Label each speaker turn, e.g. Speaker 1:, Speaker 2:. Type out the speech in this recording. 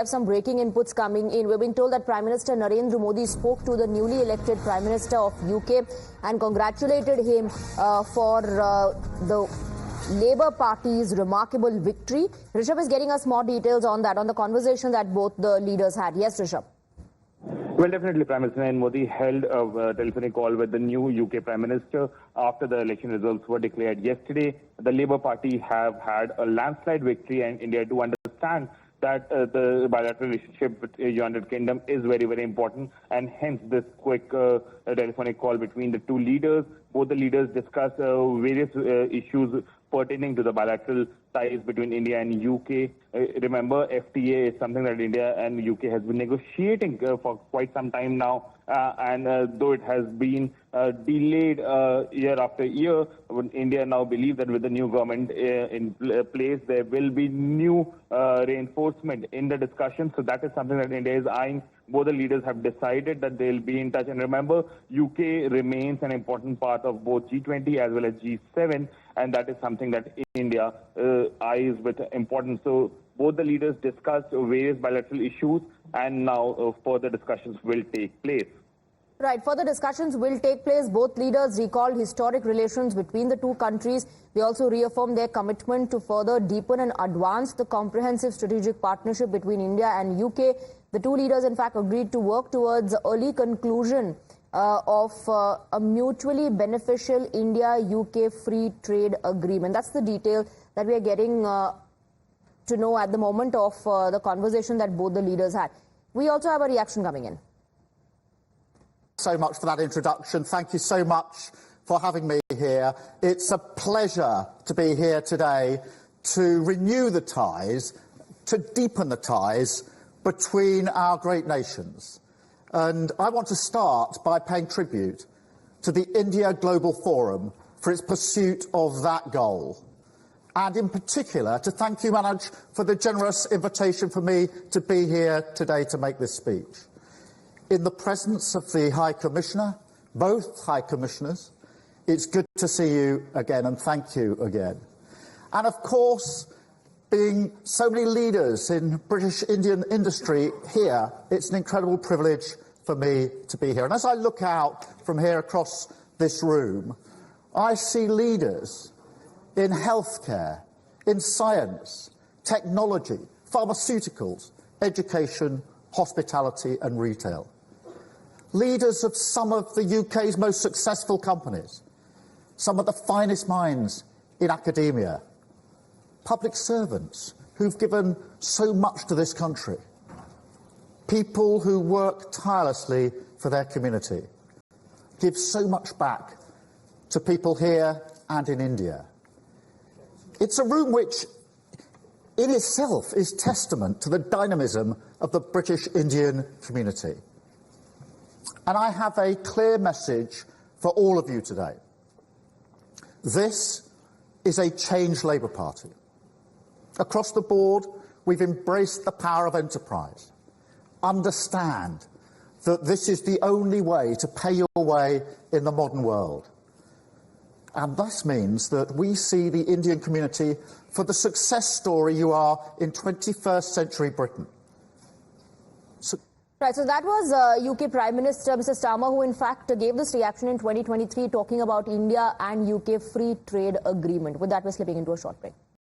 Speaker 1: have some breaking inputs coming in. We're being told that Prime Minister Narendra Modi spoke to the newly elected Prime Minister of UK and congratulated him for the Labour Party's remarkable victory. Rishabh is getting us more details on that, on the conversation that both the leaders had. Yes, Rishabh.
Speaker 2: Well, definitely, Prime Minister Narendra Modi held a telephonic call with the new UK Prime Minister after the election results were declared yesterday. The Labour Party have had a landslide victory, and India do understand that the bilateral relationship with the United Kingdom is very, very important, and hence this quick telephonic call between the two leaders. Both the leaders discussed various issues pertaining to the bilateral ties between India and UK. Remember, FTA is something that India and UK has been negotiating for quite some time now, and though it has been delayed year after year, India now believes that with the new government in place, there will be new reinforcement in the discussion. So that is something that India is eyeing. Both the leaders have decided that they'll be in touch. And remember, UK remains an important part of both G20 as well as G7, and that is something that India eyes with importance. So both the leaders discussed various bilateral issues, and now further discussions will take place.
Speaker 1: Right, further discussions will take place. Both leaders recalled historic relations between the two countries. They also reaffirmed their commitment to further deepen and advance the comprehensive strategic partnership between India and UK. The two leaders, in fact, agreed to work towards early conclusion of a mutually beneficial India-UK free trade agreement. That's the detail that we are getting to know at the moment of the conversation that both the leaders had. We also have a reaction coming in.
Speaker 3: So much for that introduction. Thank you so much for having me here. It's a pleasure to be here today to renew the ties, to deepen the ties between our great nations. And I want to start by paying tribute to the India Global Forum for its pursuit of that goal. And in particular, to thank you, Manoj, for the generous invitation for me to be here today to make this speech. In the presence of the High Commissioner, both High Commissioners, it's good to see you again, and thank you again. And of course, being so many leaders in British Indian industry here, it's an incredible privilege for me to be here. And as I look out from here across this room, I see leaders in healthcare, in science, technology, pharmaceuticals, education, hospitality and retail. Leaders of some of the UK's most successful companies, some of the finest minds in academia, public servants who've given so much to this country, people who work tirelessly for their community, give so much back to people here and in India. It's a room which in itself is testament to the dynamism of the British Indian community. And I have a clear message for all of you today. This is a changed Labour Party. Across the board, we've embraced the power of enterprise. Understand that this is the only way to pay your way in the modern world. And this means that we see the Indian community for the success story you are in 21st century Britain.
Speaker 1: Right, so that was UK Prime Minister Mr. Starmer, who in fact gave this reaction in 2023 talking about India and UK free trade agreement. With that, we're slipping into a short break.